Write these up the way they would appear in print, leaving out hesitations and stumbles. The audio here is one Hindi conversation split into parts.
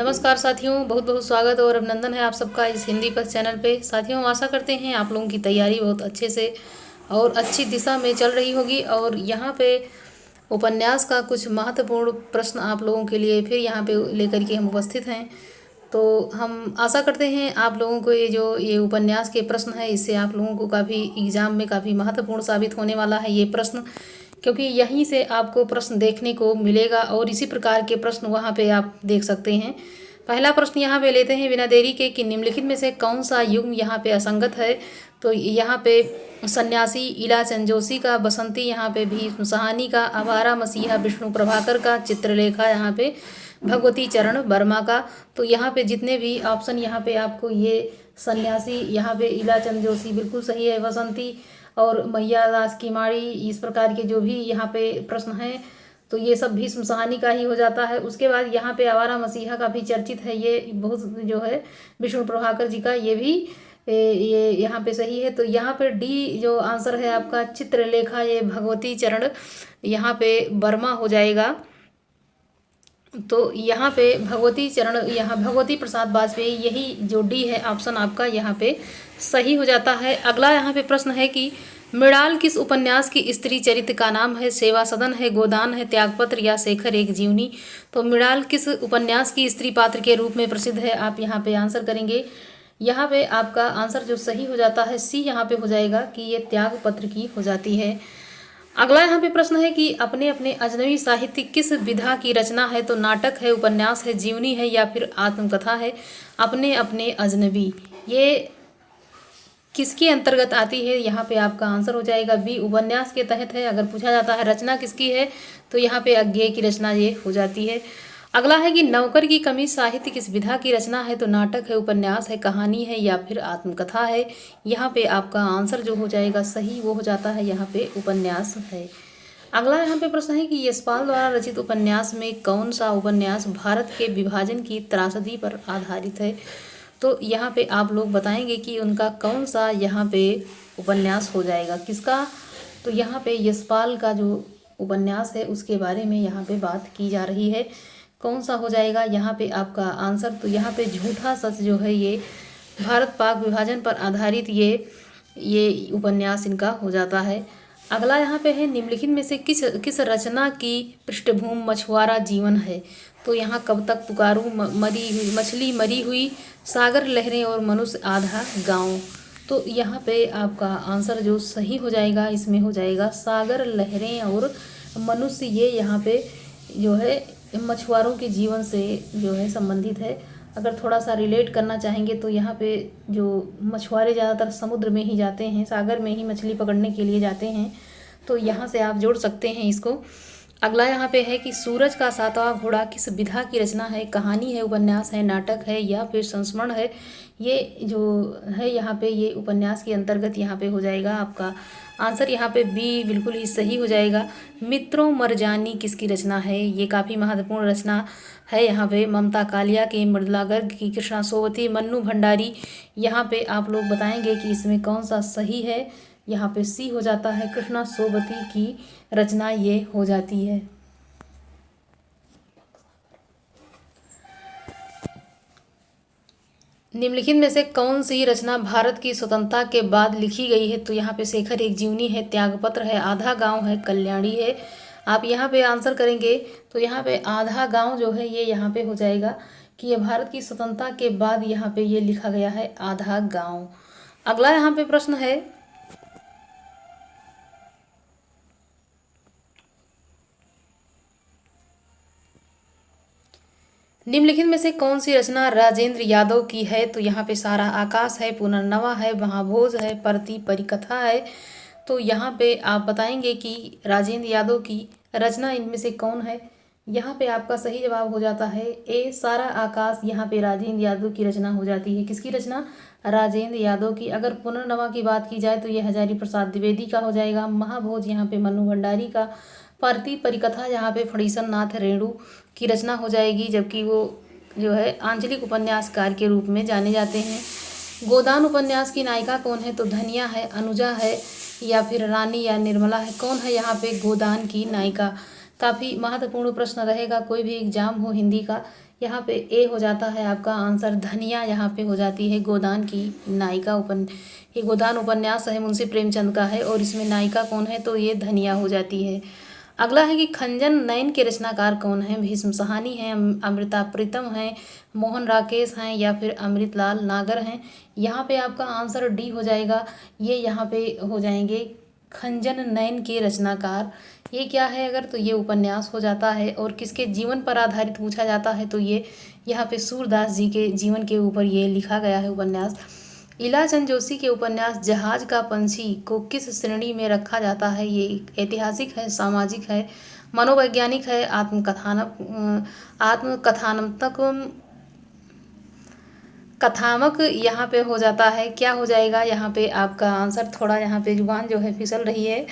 नमस्कार साथियों, बहुत बहुत स्वागत और अभिनंदन है आप सबका इस हिंदी पर चैनल पे। साथियों, हम आशा करते हैं आप लोगों की तैयारी बहुत अच्छे से और अच्छी दिशा में चल रही होगी। और यहाँ पे उपन्यास का कुछ महत्वपूर्ण प्रश्न आप लोगों के लिए फिर यहाँ पे लेकर के हम उपस्थित हैं। तो हम आशा करते हैं आप लोगों को ये उपन्यास के प्रश्न है, इससे आप लोगों को काफ़ी एग्जाम में काफ़ी महत्वपूर्ण साबित होने वाला है ये प्रश्न, क्योंकि यहीं से आपको प्रश्न देखने को मिलेगा और इसी प्रकार के प्रश्न वहाँ पे आप देख सकते हैं। पहला प्रश्न यहाँ पे लेते हैं बिना देरी के कि निम्नलिखित में से कौन सा युग्म यहाँ पे असंगत है। तो यहाँ पे सन्यासी इला चंजोशी का, बसंती यहाँ पे भीष्म साहनी का, आवारा मसीहा विष्णु प्रभाकर का, चित्रलेखा यहाँ पे भगवती चरण वर्मा का। तो यहाँ पे जितने भी ऑप्शन यहाँ पे आपको ये सन्यासी यहाँ पे इला चंजोशी बिल्कुल सही है, बसंती और मैया दास की माड़ी, इस प्रकार के जो भी यहाँ पे प्रश्न हैं तो ये सब भीष्म साहनी का ही हो जाता है। उसके बाद यहाँ पे आवारा मसीहा का भी चर्चित है, ये बहुत जो है विष्णु प्रभाकर जी का, ये भी ये यहाँ पे सही है। तो यहाँ पे डी जो आंसर है आपका चित्रलेखा, ये भगवती चरण यहाँ पे वर्मा हो जाएगा। तो यहाँ पे भगवती चरण, यहाँ भगवती प्रसाद वाजपेयी, यही जो डी है ऑप्शन आपका यहाँ पे सही हो जाता है। अगला यहाँ पे प्रश्न है कि मृणाल किस उपन्यास की स्त्री चरित्र का नाम है। सेवा सदन है, गोदान है, त्यागपत्र या शेखर एक जीवनी। तो मृणाल किस उपन्यास की स्त्री पात्र के रूप में प्रसिद्ध है, आप यहाँ पे आंसर करेंगे। यहाँ पे आपका आंसर जो सही हो जाता है सी यहाँ पे हो जाएगा कि ये त्यागपत्र की हो जाती है। अगला यहाँ पे प्रश्न है कि अपने अपने अजनबी साहित्य किस विधा की रचना है। तो नाटक है, उपन्यास है, जीवनी है या फिर आत्मकथा है। अपने अपने अजनबी ये किसके अंतर्गत आती है, यहाँ पे आपका आंसर हो जाएगा बी, उपन्यास के तहत है। अगर पूछा जाता है रचना किसकी है तो यहाँ पे अज्ञेय की रचना ये हो जाती है। अगला है कि नौकर की कमी साहित्य किस विधा की रचना है। तो नाटक है, उपन्यास है, कहानी है या फिर आत्मकथा है। यहाँ पे आपका आंसर जो हो जाएगा सही वो हो जाता है यहाँ पे उपन्यास है। अगला यहाँ पे प्रश्न है कि यशपाल द्वारा रचित उपन्यास में कौन सा उपन्यास भारत के विभाजन की त्रासदी पर आधारित है। तो यहाँ पे आप लोग बताएंगे कि उनका कौन सा यहाँ पे उपन्यास हो जाएगा, किसका। तो यहाँ पे यशपाल का जो उपन्यास है उसके बारे में यहाँ पे बात की जा रही है, कौन सा हो जाएगा यहाँ पे आपका आंसर। तो यहाँ पे झूठा सच जो है ये भारत पाक विभाजन पर आधारित ये उपन्यास इनका हो जाता है। अगला यहाँ पे है निम्नलिखित में से किस किस रचना की पृष्ठभूमि मछुआरा जीवन है। तो यहाँ कब तक पुकारूं, मरी हुई मछली, मरी हुई, सागर लहरें और मनुष्य आधा गांव। तो यहाँ पे आपका आंसर जो सही हो जाएगा इसमें हो जाएगा सागर लहरें और मनुष्य, ये यहाँ पे जो है मछुआरों के जीवन से जो है संबंधित है। अगर थोड़ा सा रिलेट करना चाहेंगे तो यहाँ पे जो मछुआरे ज़्यादातर समुद्र में ही जाते हैं, सागर में ही मछली पकड़ने के लिए जाते हैं, तो यहाँ से आप जोड़ सकते हैं इसको। अगला यहाँ पे है कि सूरज का सातवां घोड़ा किस विधा की रचना है। कहानी है, उपन्यास है, नाटक है या फिर संस्मरण है। ये जो है यहाँ पे ये उपन्यास के अंतर्गत यहाँ पे हो जाएगा आपका आंसर यहाँ पे बी बिल्कुल ही सही हो जाएगा। मित्रों मरजानी किसकी रचना है, ये काफ़ी महत्वपूर्ण रचना है। यहाँ पे ममता कालिया की, मृदुला गर्ग की, कृष्णा सोबती, मन्नू भंडारी। यहाँ पे आप लोग बताएंगे कि इसमें कौन सा सही है। यहाँ पे सी हो जाता है, कृष्णा सोबती की रचना ये हो जाती है। निम्नलिखित में से कौन सी रचना भारत की स्वतंत्रता के बाद लिखी गई है। तो यहाँ पे शेखर एक जीवनी है, त्यागपत्र है, आधा गांव है, कल्याणी है। आप यहाँ पे आंसर करेंगे तो यहाँ पे आधा गांव जो है ये यहाँ पे हो जाएगा कि ये भारत की स्वतंत्रता के बाद यहाँ पे ये लिखा गया है आधा गांव। अगला यहाँ पे प्रश्न है निम्नलिखित में से कौन सी रचना राजेंद्र यादव की है। तो यहाँ पे सारा आकाश है, पुनर्नवा है, महाभोज है, परती परिकथा है। तो यहाँ पे आप बताएंगे कि राजेंद्र यादव की रचना इनमें से कौन है। यहाँ पे आपका सही जवाब हो जाता है ए, सारा आकाश यहाँ पे राजेंद्र यादव की रचना हो जाती है। किसकी रचना, राजेंद्र यादव की। अगर पुनर्नवा की बात की जाए तो ये हजारी प्रसाद द्विवेदी का हो जाएगा। महाभोज यहाँ पे मन्नू भंडारी का। परती परिकथा यहाँ पे फणीसन नाथ रेणु की रचना हो जाएगी, जबकि वो जो है आंचलिक उपन्यासकार के रूप में जाने जाते हैं। गोदान उपन्यास की नायिका कौन है। तो धनिया है, अनुजा है या फिर रानी या निर्मला है। कौन है यहाँ पे गोदान की नायिका। काफ़ी महत्वपूर्ण प्रश्न रहेगा, कोई भी एग्जाम हो हिंदी का यहाँ पे ए हो जाता है आपका आंसर धनिया, यहाँ पे हो जाती है गोदान की नायिका। ये गोदान उपन्यास है मुंशी प्रेमचंद का है और इसमें नायिका कौन है, तो ये धनिया हो जाती है। अगला है कि खंजन नयन के रचनाकार कौन है। भीष्म साहनी है, अमृता प्रीतम है, मोहन राकेश हैं या फिर अमृतलाल नागर हैं। यहाँ पे आपका आंसर डी हो जाएगा। ये यहाँ पे हो जाएंगे खंजन नयन के रचनाकार। ये क्या है अगर, तो ये उपन्यास हो जाता है। और किसके जीवन पर आधारित पूछा जाता है, तो ये यहाँ पे सूरदास जी के जीवन के ऊपर ये लिखा गया है उपन्यास। इलाचंद जोशी के उपन्यास जहाज का पंछी को किस श्रेणी में रखा जाता है। ये ऐतिहासिक है, सामाजिक है, मनोवैज्ञानिक है, आत्मकथात्मक कथामक यहाँ पे हो जाता है। क्या हो जाएगा यहाँ पे आपका आंसर, थोड़ा यहाँ पे जुबान जो है फिसल रही है,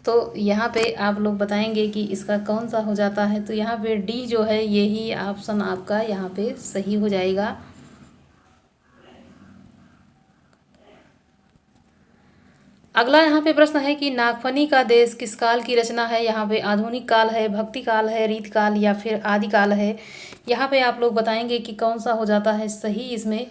तो यहाँ पे आप लोग बताएंगे कि इसका कौन सा हो जाता है। तो यहाँ पे डी जो है यही ऑप्शन आपका यहाँ पे सही हो जाएगा। अगला यहाँ पे प्रश्न है कि नागफनी का देश किस काल की रचना है। यहाँ पे आधुनिक काल है, भक्ति काल है, रीत काल या फिर आदि काल है। यहाँ पे आप लोग बताएंगे कि कौन सा हो जाता है सही इसमें।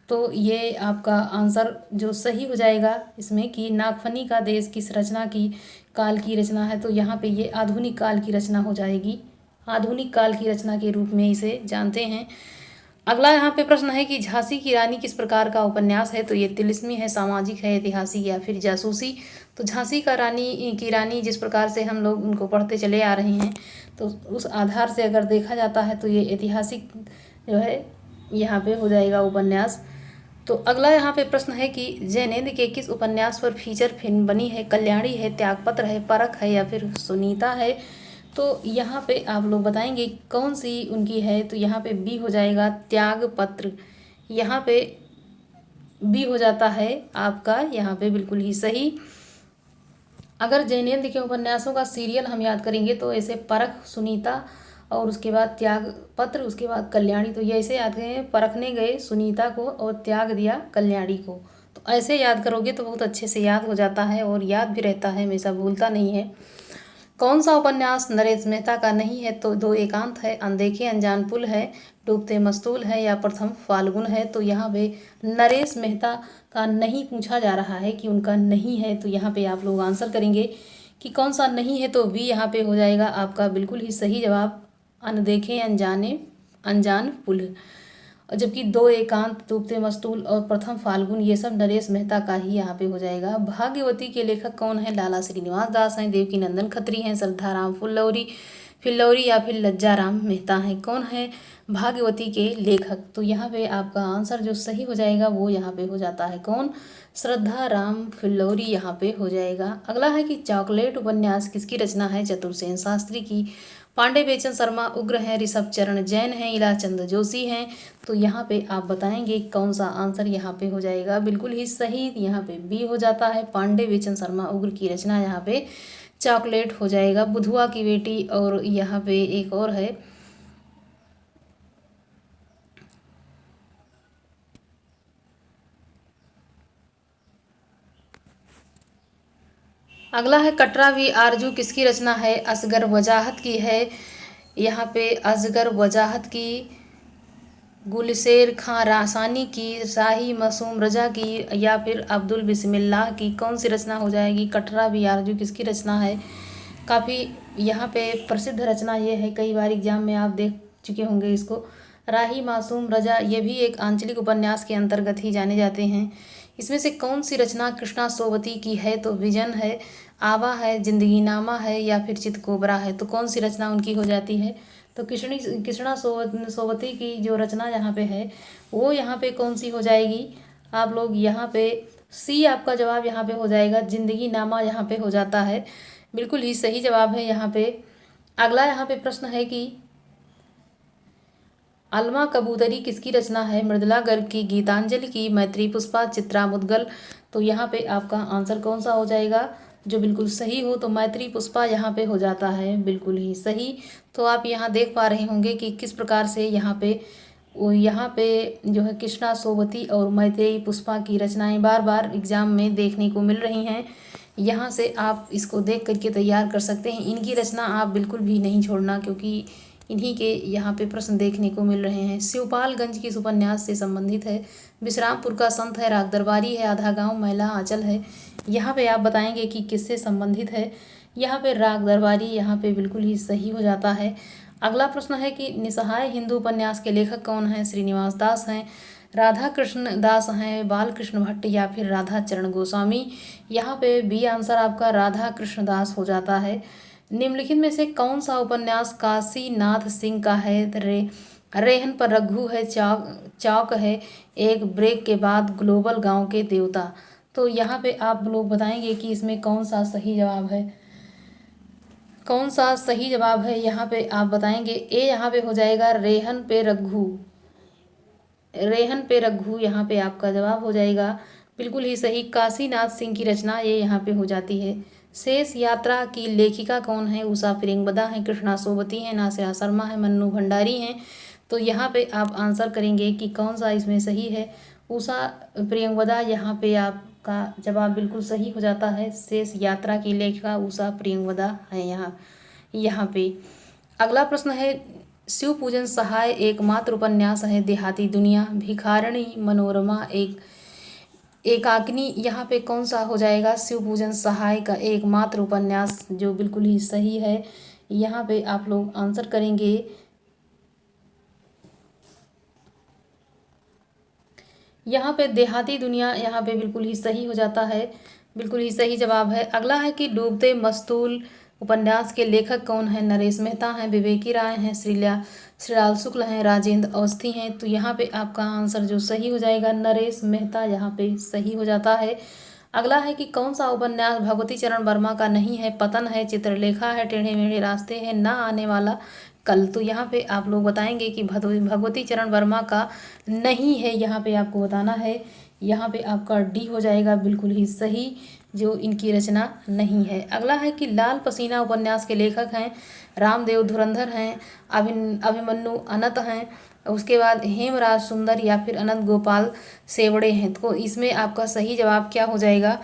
तो ये आपका आंसर जो सही हो जाएगा इसमें कि नागफनी का देश किस रचना की काल की रचना है, तो यहाँ पे ये आधुनिक काल की रचना हो जाएगी। आधुनिक काल की रचना के रूप में इसे जानते हैं। अगला यहाँ पे प्रश्न है कि झांसी की रानी किस प्रकार का उपन्यास है। तो ये तिलिस्मी है, सामाजिक है, ऐतिहासिक या फिर जासूसी। तो झांसी की रानी जिस प्रकार से हम लोग उनको पढ़ते चले आ रहे हैं, तो उस आधार से अगर देखा जाता है तो ये ऐतिहासिक जो है यहाँ पे हो जाएगा उपन्यास। तो अगला यहाँ पे प्रश्न है कि जैनेन्द्र के किस उपन्यास पर फीचर फिल्म बनी है। कल्याणी है, त्यागपत्र है, परख है या फिर सुनीता है। तो यहाँ पे आप लोग बताएंगे कौन सी उनकी है। तो यहाँ पे बी हो जाएगा त्यागपत्र। यहाँ पे बी हो जाता है आपका यहाँ पे बिल्कुल ही सही। अगर जैनेन्द्र के उपन्यासों का सीरियल हम याद करेंगे तो ऐसे परख, सुनीता और उसके बाद त्यागपत्र, उसके बाद कल्याणी। तो ये ऐसे याद करें, परखने गए सुनीता को और त्याग दिया कल्याणी को। तो ऐसे याद करोगे तो बहुत अच्छे से याद हो जाता है और याद भी रहता है, हमेशा भूलता नहीं है। कौन सा उपन्यास नरेश मेहता का नहीं है। तो दो एकांत है, अनदेखे अनजान पुल है, डूबते मस्तूल है या प्रथम फाल्गुन है। तो यहाँ पे नरेश मेहता का नहीं पूछा जा रहा है कि उनका नहीं है। तो यहाँ पे आप लोग आंसर करेंगे कि कौन सा नहीं है, तो बी यहाँ पे हो जाएगा आपका बिल्कुल ही सही जवाब, अनदेखे अनजान पुल। और जबकि दो एकांत, डूबते मस्तूल और प्रथम फाल्गुन ये सब नरेश मेहता का ही यहाँ पे हो जाएगा। भाग्यवती के लेखक कौन है। लाला श्रीनिवास दास हैं, देवकी नंदन खत्री हैं, श्रद्धाराम फिल्लौरी या फिर लज्जाराम मेहता हैं। कौन है भाग्यवती के लेखक। तो यहाँ पे आपका आंसर जो सही हो जाएगा वो यहाँ पे हो जाता है कौन, श्रद्धाराम फिल्लौरी यहाँ पे हो जाएगा। अगला है कि चॉकलेट उपन्यास किसकी रचना है। चतुर्सेन शास्त्री की। पांडे बेचन शर्मा उग्र हैं, ऋषभ चरण जैन हैं, इलाचंद जोशी हैं। तो यहाँ पे आप बताएंगे कौन सा आंसर यहाँ पे हो जाएगा बिल्कुल ही सही। यहाँ पे बी हो जाता है, पांडे बेचन शर्मा उग्र की रचना यहाँ पे चॉकलेट हो जाएगा। बुधुआ की बेटी और यहाँ पे एक और है, अगला है कटरा भी आरजू किसकी रचना है। असगर वजाहत की है। यहाँ पे असगर वजाहत की, गुलशेर खां रासानी की, शाही मासूम रजा की या फिर अब्दुल बिस्मिल्लाह की। कौन सी रचना हो जाएगी। कटरा भी आरजू किसकी रचना है। काफ़ी यहाँ पे प्रसिद्ध रचना ये है, कई बार एग्जाम में आप देख चुके होंगे इसको। राही मासूम रजा ये भी एक आंचलिक उपन्यास के अंतर्गत ही जाने जाते हैं। इसमें से कौन सी रचना कृष्णा सोबती की है। तो विजन है, आवा है, जिंदगीनामा है या फिर चितकोबरा है। तो कौन सी रचना उनकी हो जाती है। तो कृष्णा सोबती की जो रचना यहाँ पे है वो यहाँ पे कौन सी हो जाएगी। आप लोग यहाँ पे सी आपका जवाब यहाँ पे हो जाएगा, जिंदगीनामा यहाँ पे हो जाता है, बिल्कुल ही सही जवाब है यहाँ पे। अगला यहाँ पे प्रश्न है कि अलमा कबूतरी किसकी रचना है। मृदुला गर्ग की, गीतांजलि की, मैत्री पुष्पा, चित्रा मुदगल। तो यहाँ पे आपका आंसर कौन सा हो जाएगा जो बिल्कुल सही हो। तो मैत्री पुष्पा यहाँ पे हो जाता है बिल्कुल ही सही। तो आप यहाँ देख पा रहे होंगे कि किस प्रकार से यहाँ पे जो है कृष्णा सोबती और मैत्रेयी पुष्पा की रचनाएं बार बार एग्जाम में देखने को मिल रही हैं। यहाँ से आप इसको देख करके तैयार कर सकते हैं। इनकी रचना आप बिल्कुल भी नहीं छोड़ना, क्योंकि इन्हीं के यहाँ पे प्रश्न देखने को मिल रहे हैं। शिवपालगंज किस उपन्यास से संबंधित है? विश्रामपुर का संत है, राग दरबारी है, आधा गांव महिला आंचल है। यहाँ पे आप बताएंगे कि किससे संबंधित है। यहाँ पे राग दरबारी यहाँ पे बिल्कुल ही सही हो जाता है। अगला प्रश्न है कि निसहाय हिंदू उपन्यास के लेखक कौन हैं? श्रीनिवास दास हैं, राधा कृष्ण दास हैं, बालकृष्ण भट्ट या फिर राधा चरण गोस्वामी। यहाँ पे बी आंसर आपका राधा कृष्ण दास हो जाता है। निम्नलिखित में से कौन सा उपन्यास काशीनाथ सिंह का है? रेहन पर रघु है, चौक है, एक ब्रेक के बाद, ग्लोबल गांव के देवता। तो यहाँ पे आप लोग बताएंगे कि इसमें कौन सा सही जवाब है। कौन सा सही जवाब है यहाँ पे आप बताएंगे। ए यहाँ पे हो जाएगा रेहन पे रघु। रेहन पे रघु यहाँ पे आपका जवाब हो जाएगा बिल्कुल ही सही। काशीनाथ सिंह की रचना ये यहाँ पे हो जाती है। शेष यात्रा की लेखिका कौन है? उषा प्रियंवदा है, कृष्णा सोबती है, नासिरा शर्मा है, मन्नू भंडारी हैं। तो यहाँ पे आप आंसर करेंगे कि कौन सा इसमें सही है। उषा प्रियंवदा यहाँ पे आपका जवाब बिल्कुल सही हो जाता है। शेष यात्रा की लेखिका उषा प्रियंवदा है यहाँ पे। अगला प्रश्न है शिव पूजन सहाय एकमात्र उपन्यास है? देहाती दुनिया, भिखारणी, मनोरमा, एकाकिनी। यहाँ पे कौन सा हो जाएगा? शिव पूजन सहाय का एकमात्र उपन्यास जो बिल्कुल ही सही है। यहाँ पे आप लोग आंसर करेंगे। यहाँ पे देहाती दुनिया यहाँ पे बिल्कुल ही सही हो जाता है, बिल्कुल ही सही जवाब है। अगला है कि डूबते मस्तूल उपन्यास के लेखक कौन है? नरेश मेहता हैं, विवेकी राय हैं, श्रीलाल शुक्ल हैं, राजेंद्र अवस्थी हैं। तो यहाँ पे आपका आंसर जो सही हो जाएगा नरेश मेहता यहाँ पे सही हो जाता है। अगला है कि कौन सा उपन्यास भगवती चरण वर्मा का नहीं है? पतन है, चित्रलेखा है, टेढ़े मेढ़े रास्ते हैं, ना आने वाला कल। तो यहाँ पे आप लोग बताएंगे कि भगवती चरण वर्मा का नहीं है, यहाँ पे आपको बताना है। यहाँ पे आपका डी हो जाएगा बिल्कुल ही सही, जो इनकी रचना नहीं है। अगला है कि लाल पसीना उपन्यास के लेखक हैं? रामदेव धुरंधर हैं, अभिमन्यु अनंत हैं, उसके बाद हेमराज सुंदर या फिर अनंत गोपाल सेवड़े हैं। तो इसमें आपका सही जवाब क्या हो जाएगा?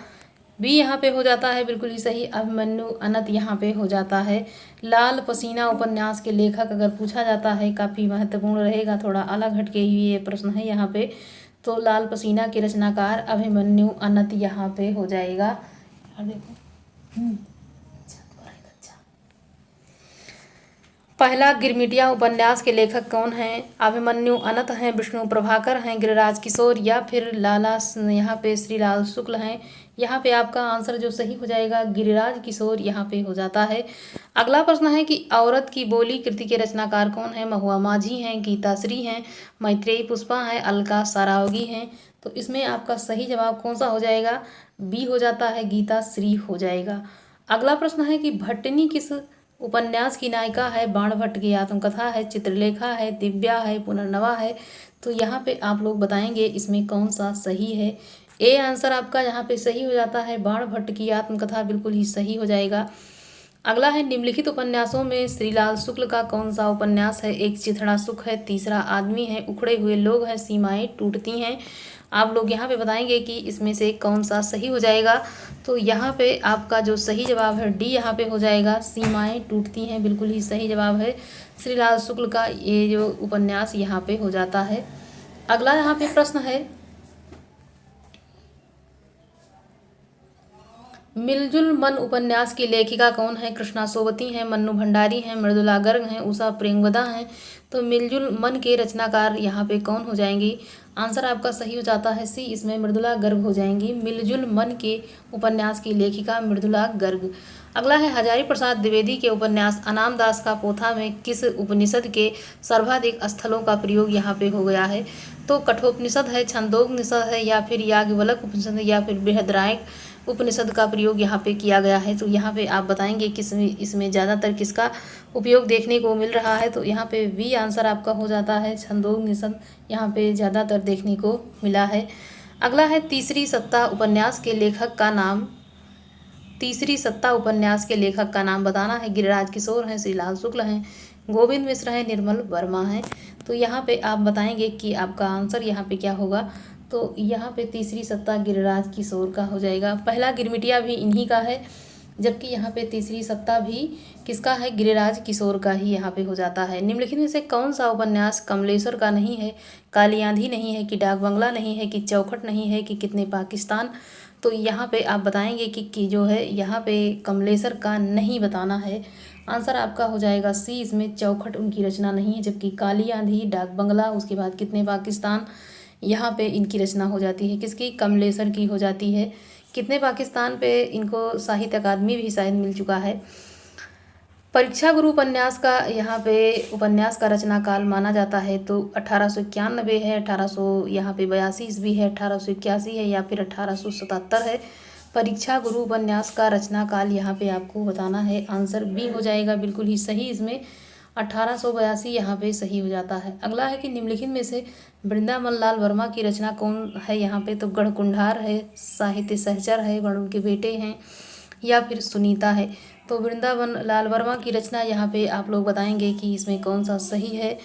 बी यहाँ पे हो जाता है बिल्कुल ही सही, अभिमन्यु अनंत यहाँ पे हो जाता है। लाल पसीना उपन्यास के लेखक अगर पूछा जाता है, काफ़ी महत्वपूर्ण रहेगा, थोड़ा अलग हटके ही ये प्रश्न है यहाँ पे। तो लाल पसीना के रचनाकार अभिमन्यु अनंत यहाँ पे हो जाएगा। और देखो पहला गिरमिटिया उपन्यास के लेखक कौन हैं? अभिमन्यु अनंत हैं, विष्णु प्रभाकर हैं, गिरिराज किशोर या फिर लाला यहाँ पे श्रीलाल शुक्ल हैं। यहाँ पे आपका आंसर जो सही हो जाएगा गिरिराज किशोर यहाँ पे हो जाता है। अगला प्रश्न है कि औरत की बोली कृति के रचनाकार कौन है? महुआ माझी हैं, गीता श्री हैं, मैत्रेयी पुष्पा हैं, अलका सारावगी हैं। तो इसमें आपका सही जवाब कौन सा हो जाएगा? बी हो जाता है, गीता श्री हो जाएगा। अगला प्रश्न है कि भट्टनी किस उपन्यास की नायिका है? बाण भट्ट की आत्मकथा है, चित्रलेखा है, दिव्या है, पुनर्नवा है। तो यहाँ पे आप लोग बताएंगे इसमें कौन सा सही है। ए आंसर आपका यहाँ पे सही हो जाता है, बाण भट्ट की आत्मकथा बिल्कुल ही सही हो जाएगा। अगला है निम्नलिखित उपन्यासों में श्रीलाल शुक्ल का कौन सा उपन्यास है? एक चिथड़ा सुख है, तीसरा आदमी है, उखड़े हुए लोग हैं, सीमाएं टूटती हैं। आप लोग यहाँ पे बताएंगे कि इसमें से कौन सा सही हो जाएगा। तो यहाँ पे आपका जो सही जवाब है डी यहाँ पे हो जाएगा, सीमाएं टूटती हैं बिल्कुल ही सही जवाब है। श्रीलाल शुक्ल का ये जो उपन्यास यहाँ पे हो जाता है। अगला यहाँ पे प्रश्न है मिलजुल मन उपन्यास की लेखिका कौन है? कृष्णा सोबती हैं, मन्नू भंडारी हैं, मृदुला गर्ग हैं, उषा प्रियंवदा हैं। तो मिलजुल मन के रचनाकार यहाँ पे कौन हो जाएंगी? आंसर आपका सही हो जाता है सी, इसमें मृदुला गर्ग हो जाएंगी। मिलजुल मन के उपन्यास की लेखिका मृदुला गर्ग। अगला है हजारी प्रसाद द्विवेदी के उपन्यास अनाम दास का पोथा में किस उपनिषद के सर्वाधिक स्थलों का प्रयोग यहाँ पे हो गया है? तो कठोपनिषद है, छंदोपनिषद है या फिर याज्ञवल्क्य उपनिषद या फिर बृहदारण्यक उपनिषद का प्रयोग यहाँ पे किया गया है। तो यहाँ पे आप बताएंगे इसमें ज़्यादातर किसका उपयोग देखने को मिल रहा है? तो यहाँ पे बी आंसर आपका हो जाता है, छंदोपनिषद यहाँ पे ज़्यादातर देखने को मिला है। अगला है तीसरी सत्ता उपन्यास के लेखक का नाम। तीसरी सत्ता उपन्यास के लेखक का नाम बताना है। गिरिराज किशोर हैं, श्रीलाल शुक्ल हैं, गोविंद मिश्र हैं, निर्मल वर्मा हैं। तो यहाँ पे आप बताएंगे कि आपका आंसर यहाँ पे क्या होगा। तो यहाँ पे तीसरी सत्ता गिरिराज किशोर का हो जाएगा। पहला गिरमिटिया भी इन्हीं का है। जबकि यहाँ पे तीसरी सप्ताह भी किसका है, गिरिराज किशोर का ही यहाँ पे हो जाता है। निम्नलिखित में से कौन सा उपन्यास कमलेश्वर का नहीं है? काली आंधी नहीं है, कि डाक बंगला नहीं है, कि चौखट नहीं है, कि कितने पाकिस्तान? तो यहाँ पे आप बताएंगे कि जो है यहाँ पे कमलेश्वर का नहीं बताना है। आंसर आपका हो जाएगा सी, इसमें चौखट उनकी रचना नहीं है, जबकि काली आंधी, डाक बंगला, उसके बाद कितने पाकिस्तान, यहाँ पे इनकी रचना हो जाती है। किसकी? कमलेश्वर की हो जाती है। कितने पाकिस्तान पे इनको साहित्य अकादमी भी शायद मिल चुका है। परीक्षा गुरु उपन्यास का यहाँ पे उपन्यास का रचना काल माना जाता है तो 1891 है, 1800 यहाँ पे 82 ईस्वी है, 1881 है, या फिर 1877 है। परीक्षा गुरु उपन्यास का रचना काल यहाँ पे आपको बताना है। आंसर बी हो जाएगा बिल्कुल ही सही, इसमें 1882 यहाँ पे सही हो जाता है। अगला है कि निम्नलिखित में से वृंदावन लाल वर्मा की रचना कौन है? यहाँ पे तो गढ़कुंडार है, साहित्य सहचर है, वरुण के बेटे हैं, या फिर सुनीता है। तो वृंदावन लाल वर्मा की रचना यहाँ पे आप लोग बताएंगे कि इसमें कौन सा सही है।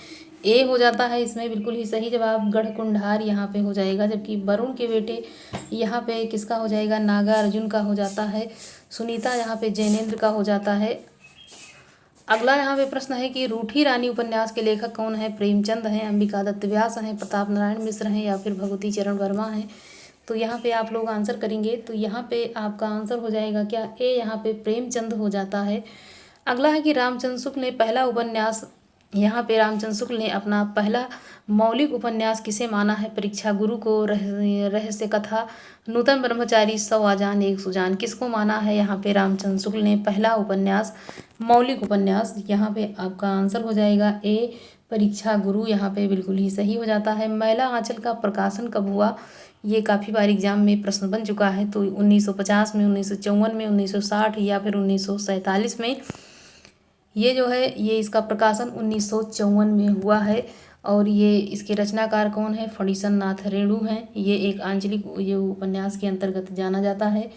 ए हो जाता है इसमें बिल्कुल ही सही जवाब, गढ़कुंडार यहाँ पे हो जाएगा। जबकि वरुण के बेटे यहाँ पे किसका हो जाएगा? नागा अर्जुन का हो जाता है। सुनीता यहाँ पे जैनेन्द्र का हो जाता है। अगला यहाँ पे प्रश्न है कि रूठी रानी उपन्यास के लेखक कौन है? प्रेमचंद हैं, अंबिका दत्त व्यास हैं, प्रताप नारायण मिश्र हैं, या फिर भगवती चरण वर्मा हैं। तो यहाँ पे आप लोग आंसर करेंगे तो यहाँ पे आपका आंसर हो जाएगा क्या? ए, यहाँ पे प्रेमचंद हो जाता है। अगला है कि रामचंद्र शुक्ल ने पहला उपन्यास, यहाँ पे रामचंद्र शुक्ल ने अपना पहला मौलिक उपन्यास किसे माना है? परीक्षा गुरु को, रहस्य कथा, नूतन ब्रह्मचारी, 100 आजान एक सुजान, किसको माना है यहाँ पे रामचंद्र शुक्ल ने पहला उपन्यास मौलिक उपन्यास? यहाँ पे आपका आंसर हो जाएगा ए, परीक्षा गुरु यहाँ पे बिल्कुल ही सही हो जाता है। मैला आंचल का प्रकाशन कब हुआ? ये काफ़ी बार एग्जाम में प्रश्न बन चुका है। तो 1950 में, 1954 में, 1960 या फिर 1947 में। ये जो है ये इसका प्रकाशन 1954 में हुआ है। और ये इसके रचनाकार कौन है? फणीसन नाथ रेणु हैं। ये एक आंचलिक ये उपन्यास के अंतर्गत जाना जाता है।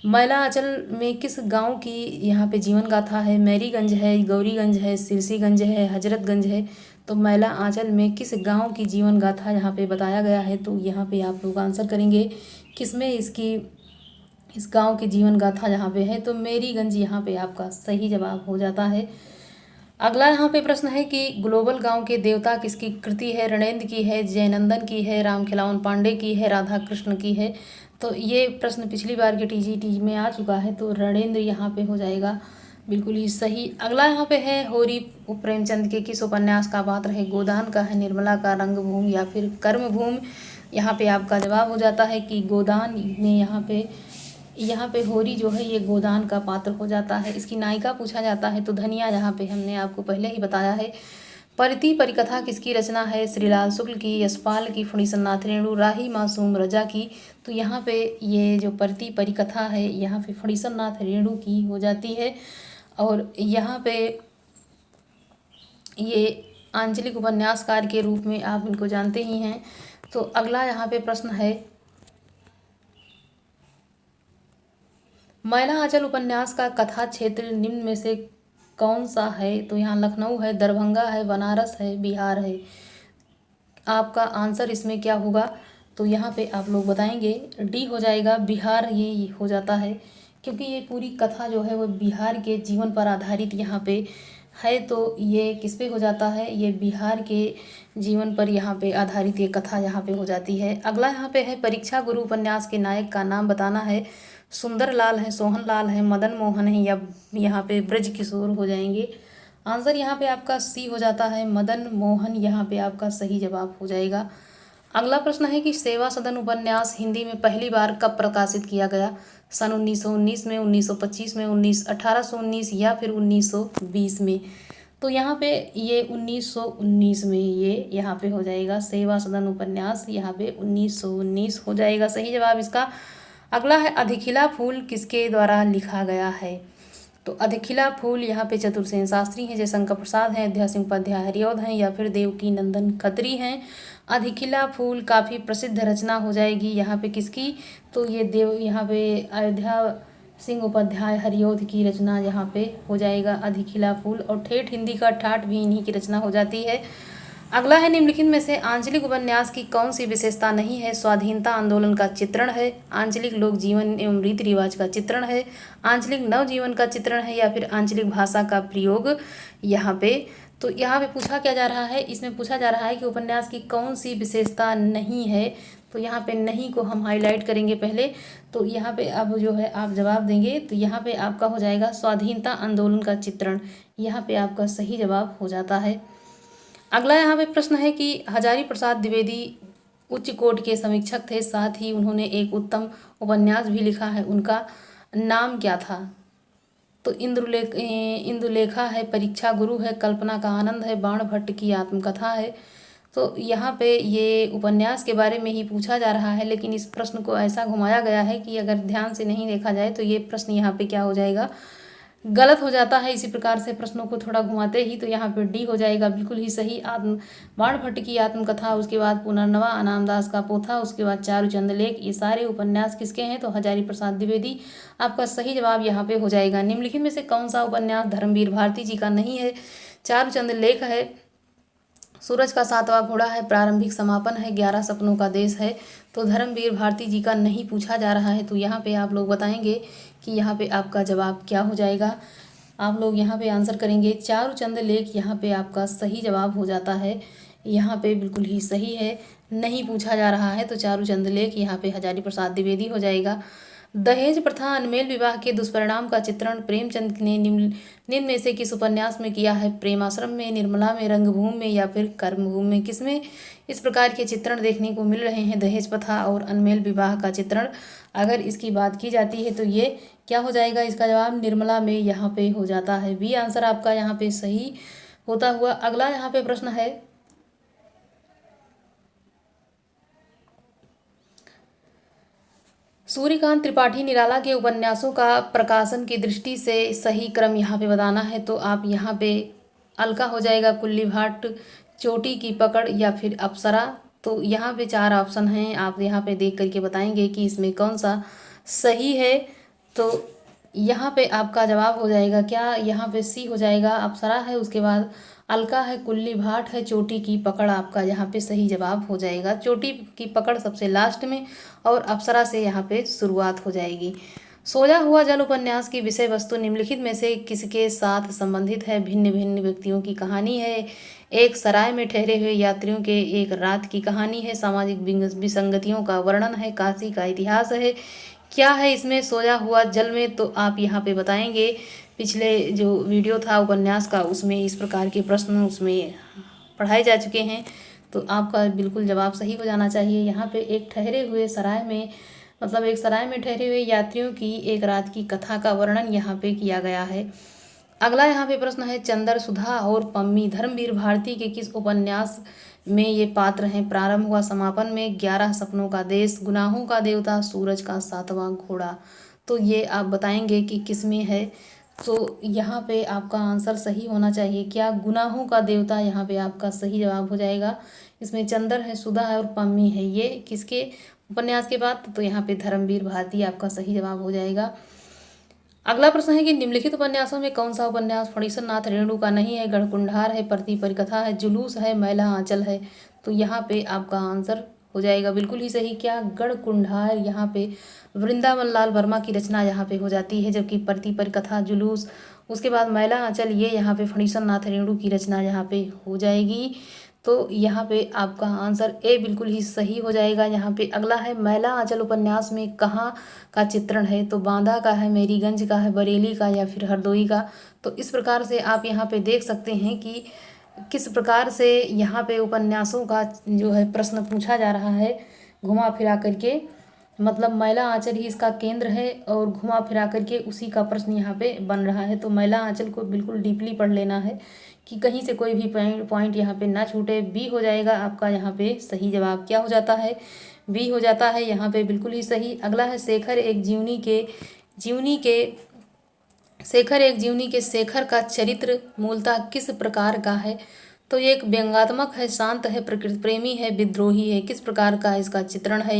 मैला आंचल में किस गांव की यहाँ पे जीवन गाथा है? मैरीगंज है, गौरीगंज है, सिरसीगंज है, हजरतगंज है। तो मैला आंचल में किस गांव की जीवन गाथा यहाँ पे बताया गया है? तो यहाँ पे आप लोग आंसर करेंगे किसमें इसकी इस गांव की जीवन गाथा यहाँ पे है? तो मेरीगंज यहाँ पे आपका सही जवाब हो जाता है। अगला यहाँ पे प्रश्न है कि ग्लोबल गांव के देवता किसकी कृति है? रणेंद्र की है, जयनंदन की है, रामखिलावन पांडे की है, राधा कृष्ण की है। तो ये प्रश्न पिछली बार के टीजीटी में आ चुका है। तो रणेंद्र यहाँ पे हो जाएगा बिल्कुल ही सही। अगला यहाँ पे है होरी प्रेमचंद के किस उपन्यास का पात्र है? गोदान का है, निर्मला का, रंगभूमि, या फिर कर्मभूमि? यहाँ पे आपका जवाब हो जाता है कि गोदान में यहाँ पे होरी जो है ये गोदान का पात्र हो जाता है। इसकी नायिका पूछा जाता है तो धनिया यहाँ पे हमने आपको पहले ही बताया है। परिति परिकथा किसकी रचना है? श्रीलाल शुक्ल की, यशपाल की, फणीसन नाथ रेणु, राही मासूम रजा की? तो यहाँ पे ये जो परिति परिकथा है यहाँ पे फणीसन नाथ रेणु की हो जाती है। और यहाँ पे ये आंचलिक उपन्यासकार के रूप में आप इनको जानते ही हैं। तो अगला यहाँ पे प्रश्न है मैला आंचल उपन्यास का कथा क्षेत्र निम्न में से कौन सा है? तो यहाँ लखनऊ है, दरभंगा है, बनारस है, बिहार है। आपका आंसर इसमें क्या होगा? तो यहाँ पे आप लोग बताएंगे डी हो जाएगा, बिहार ये हो जाता है। क्योंकि ये पूरी कथा जो है वो बिहार के जीवन पर आधारित यहाँ पे है। तो ये किस पे हो जाता है? ये बिहार के जीवन पर यहाँ पे आधारित ये कथा यहाँ पे हो जाती है। अगला यहाँ पे है परीक्षा गुरु उपन्यास के नायक का नाम बताना है। सुंदर लाल है, सोहन लाल है, मदन मोहन है, या यहाँ पे ब्रज किशोर हो जाएंगे। आंसर यहाँ पे आपका सी हो जाता है, मदन मोहन यहाँ पे आपका सही जवाब हो जाएगा। अगला प्रश्न है कि सेवा सदन उपन्यास हिंदी में पहली बार कब प्रकाशित किया गया? सन 1919 में, 1925 में, 1819 या फिर 1920 में? तो यहाँ पे ये 1919 में ये यहाँ पे हो जाएगा। सेवा सदन उपन्यास यहाँ पे 1919 हो जाएगा सही जवाब इसका। अगला है अधिखिला फूल किसके द्वारा लिखा गया है? तो अधिखिला फूल यहाँ पे चतुर्सेन शास्त्री हैं, जयशंकर प्रसाद हैं, अध्या सिंह उपाध्याय हरिऔध हैं, या फिर देवकी नंदन खत्री हैं। अधिखिला फूल काफ़ी प्रसिद्ध रचना हो जाएगी यहाँ पे किसकी? तो ये यहाँ पे अयोध्या सिंह उपाध्याय हरिऔध की रचना यहाँ पे हो जाएगा अधिखिला फूल। और ठेठ हिंदी का ठाठ भी इन्हीं की रचना हो जाती है। अगला है निम्नलिखित में से आंचलिक उपन्यास की कौन सी विशेषता नहीं है। स्वाधीनता आंदोलन का चित्रण है, आंचलिक लोक जीवन एवं रीति रिवाज का चित्रण है, आंचलिक नवजीवन का चित्रण है, या फिर आंचलिक भाषा का प्रयोग। यहाँ पे तो यहाँ पे पूछा क्या जा रहा है, इसमें पूछा जा रहा है कि उपन्यास की कौन सी विशेषता नहीं है। तो यहाँ पे नहीं को हम हाईलाइट करेंगे पहले। तो यहाँ पे अब जो है आप जवाब देंगे तो यहाँ पे आपका हो जाएगा स्वाधीनता आंदोलन का चित्रण। यहाँ पे आपका सही जवाब हो जाता है। अगला यहाँ पे प्रश्न है कि हजारी प्रसाद द्विवेदी उच्च कोटि के समीक्षक थे, साथ ही उन्होंने एक उत्तम उपन्यास भी लिखा है, उनका नाम क्या था। तो इंदुलेखा है, परीक्षा गुरु है, कल्पना का आनंद है, बाण भट्ट की आत्मकथा है। तो यहाँ पे ये उपन्यास के बारे में ही पूछा जा रहा है, लेकिन इस प्रश्न को ऐसा घुमाया गया है कि अगर ध्यान से नहीं देखा जाए तो ये प्रश्न यहाँ पे क्या हो जाएगा, गलत हो जाता है। इसी प्रकार से प्रश्नों को थोड़ा घुमाते ही तो यहाँ पे डी हो जाएगा बिल्कुल ही सही। बाण भट्ट की आत्मकथा, उसके बाद पुनर्नवा, अनामदास का पोथा, उसके बाद चारुचंद लेख, ये सारे उपन्यास किसके हैं, तो हजारी प्रसाद द्विवेदी। आपका सही जवाब यहाँ पे हो जाएगा। निम्नलिखित में से कौन सा उपन्यास धर्मवीर भारती जी का नहीं है। चारुचंद लेख है, सूरज का सातवां घोड़ा है, प्रारंभिक समापन है, 11 सपनों का देश है। तो धर्मवीर भारती जी का नहीं पूछा जा रहा है। तो यहाँ पे आप लोग बताएंगे कि यहाँ पे आपका जवाब क्या हो जाएगा। आप लोग यहाँ पे आंसर करेंगे चारुचंद लेख, यहाँ पे आपका सही जवाब हो जाता है। यहाँ पे बिल्कुल ही सही है, नहीं पूछा जा रहा है तो चारुचंद लेख यहाँ पे हजारी प्रसाद द्विवेदी हो जाएगा। दहेज प्रथा अनमेल विवाह के दुष्परिणाम का चित्रण प्रेमचंद ने निम्न में से किस उपन्यास में किया है। प्रेमाश्रम में, निर्मला में, रंगभूमि में, या फिर कर्मभूमि में। किसमें इस प्रकार के चित्रण देखने को मिल रहे हैं, दहेज प्रथा और अनमेल विवाह का चित्रण। अगर इसकी बात की जाती है तो ये क्या हो जाएगा, इसका जवाब निर्मला में यहाँ पे हो जाता है। बी आंसर आपका यहाँ पे सही होता हुआ। अगला यहाँ पे प्रश्न है, सूर्यकांत त्रिपाठी निराला के उपन्यासों का प्रकाशन की दृष्टि से सही क्रम यहाँ पे बताना है। तो आप यहाँ पे अलका हो जाएगा, कुल्ली भाट, चोटी की पकड़, या फिर अप्सरा। तो यहाँ पे 4 ऑप्शन हैं, आप यहाँ पे देख करके बताएंगे कि इसमें कौन सा सही है। तो यहाँ पे आपका जवाब हो जाएगा क्या, यहाँ पे सी हो जाएगा, अप्सरा है, उसके बाद अलका है, कुल्ली भाट है, चोटी की पकड़ आपका यहाँ पे सही जवाब हो जाएगा। चोटी की पकड़ सबसे लास्ट में और अप्सरा से यहाँ पे शुरुआत हो जाएगी। सोया हुआ जल उपन्यास की विषय वस्तु निम्नलिखित में से किसके साथ संबंधित है। भिन्न भिन्न व्यक्तियों की कहानी है, एक सराय में ठहरे हुए यात्रियों के एक रात की कहानी है, सामाजिक विसंगतियों का वर्णन है, काशी का इतिहास है। क्या है इसमें सोया हुआ जल में, तो आप यहाँ पे बताएंगे। पिछले जो वीडियो था उपन्यास का उसमें इस प्रकार के प्रश्न उसमें पढ़ाए जा चुके हैं। तो आपका बिल्कुल जवाब सही हो जाना चाहिए। यहाँ पे एक ठहरे हुए सराय में, मतलब एक सराय में ठहरे हुए यात्रियों की एक रात की कथा का वर्णन यहाँ पे किया गया है। अगला यहाँ पे प्रश्न है, चंद्र सुधा और पम्मी धर्मवीर भारती के किस उपन्यास में ये पात्र हैं। प्रारंभ हुआ, समापन में, 11 सपनों का देश, गुनाहों का देवता, सूरज का सातवां घोड़ा। तो ये आप बताएंगे कि किस में है। तो यहाँ पे आपका आंसर सही होना चाहिए। क्या गुनाहों का देवता यहाँ पे आपका सही जवाब हो जाएगा। इसमें चंद्र है, सुधा है और पम्मी है, ये किसके उपन्यास के बाद, तो यहाँ पे धर्मवीर भारती आपका सही जवाब हो जाएगा। अगला प्रश्न है कि निम्नलिखित उपन्यासों में कौन सा उपन्यास फणीश्वर नाथ रेणु का नहीं है। गढ़कुंडार है, प्रति परिकथा है, जुलूस है, मैला आंचल है। तो यहाँ पे आपका आंसर हो जाएगा बिल्कुल ही सही। क्या गढ़कुंडार यहाँ पे वृंदावन लाल वर्मा की रचना यहाँ पे हो जाती है, जबकि प्रति परिकथा, जुलूस, उसके बाद मैला आंचल, ये यहाँ पे फणीश्वर नाथ रेणु की रचना यहाँ पे हो जाएगी। तो यहाँ पे आपका आंसर ए बिल्कुल ही सही हो जाएगा। यहाँ पे अगला है, मैला आंचल उपन्यास में कहाँ का चित्रण है। तो बांदा का है, मेरीगंज का है, बरेली का, या फिर हरदोई का। तो इस प्रकार से आप यहाँ पे देख सकते हैं कि किस प्रकार से यहाँ पे उपन्यासों का जो है प्रश्न पूछा जा रहा है घुमा फिरा करके। मतलब मैला आंचल ही इसका केंद्र है और घुमा फिरा करके उसी का प्रश्न यहाँ पे बन रहा है। तो मैला आंचल को बिल्कुल डीपली पढ़ लेना है कि कहीं से कोई भी पॉइंट यहाँ पे ना छूटे। बी हो जाएगा आपका यहाँ पे सही जवाब। क्या हो जाता है, बी हो जाता है यहाँ पे बिल्कुल ही सही। अगला है, शेखर एक जीवनी के शेखर का चरित्र मूलतः किस प्रकार का है। तो ये एक व्यंग्यात्मक है, शांत है, प्रकृति प्रेमी है, विद्रोही है। किस प्रकार का इसका चित्रण है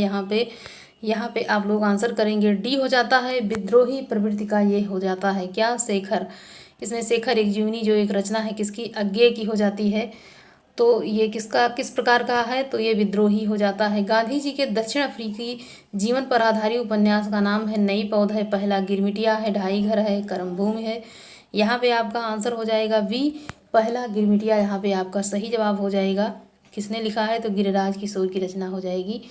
यहाँ पे आप लोग आंसर करेंगे। डी हो जाता है, विद्रोही प्रवृत्ति का ये हो जाता है। क्या, शेखर। इसमें शेखर एक जीवनी जो एक रचना है किसकी, अज्ञेय की हो जाती है। तो ये किस प्रकार का है, तो ये विद्रोही हो जाता है। गांधी जी के दक्षिण अफ्रीकी जीवन पर आधारित उपन्यास का नाम है नई पौध है, पहला गिरमिटिया है, ढाई घर है, कर्म भूमि है। यहाँ पे आपका आंसर हो जाएगा बी, पहला गिरमिटिया। यहाँ पे आपका सही जवाब हो जाएगा। किसने लिखा है, तो गिरिराज किशोर की रचना हो जाएगी।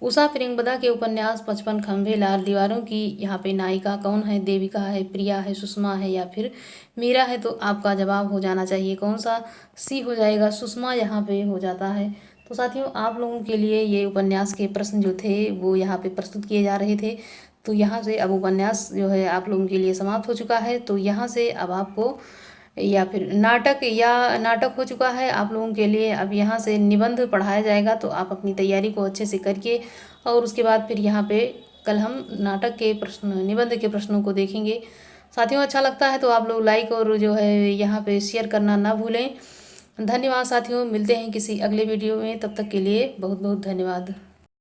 उषा प्रेमवदा के उपन्यास 55 खंभे लाल दीवारों की यहाँ पे नायिका कौन है, देविका है, प्रिया है, सुषमा है या फिर मीरा है। तो आपका जवाब हो जाना चाहिए कौन सा, सी हो जाएगा, सुषमा यहाँ पे हो जाता है। तो साथियों, आप लोगों के लिए ये उपन्यास के प्रश्न जो थे वो यहाँ पे प्रस्तुत किए जा रहे थे। तो यहाँ से अब उपन्यास जो है आप लोगों के लिए समाप्त हो चुका है। तो यहाँ से अब आपको या फिर नाटक हो चुका है आप लोगों के लिए। अब यहाँ से निबंध पढ़ाया जाएगा, तो आप अपनी तैयारी को अच्छे से करिए और उसके बाद फिर यहाँ पे कल हम नाटक के प्रश्न, निबंध के प्रश्नों को देखेंगे। साथियों, अच्छा लगता है तो आप लोग लाइक और जो है यहाँ पे शेयर करना ना भूलें। धन्यवाद साथियों, मिलते हैं किसी अगले वीडियो में, तब तक के लिए बहुत बहुत धन्यवाद।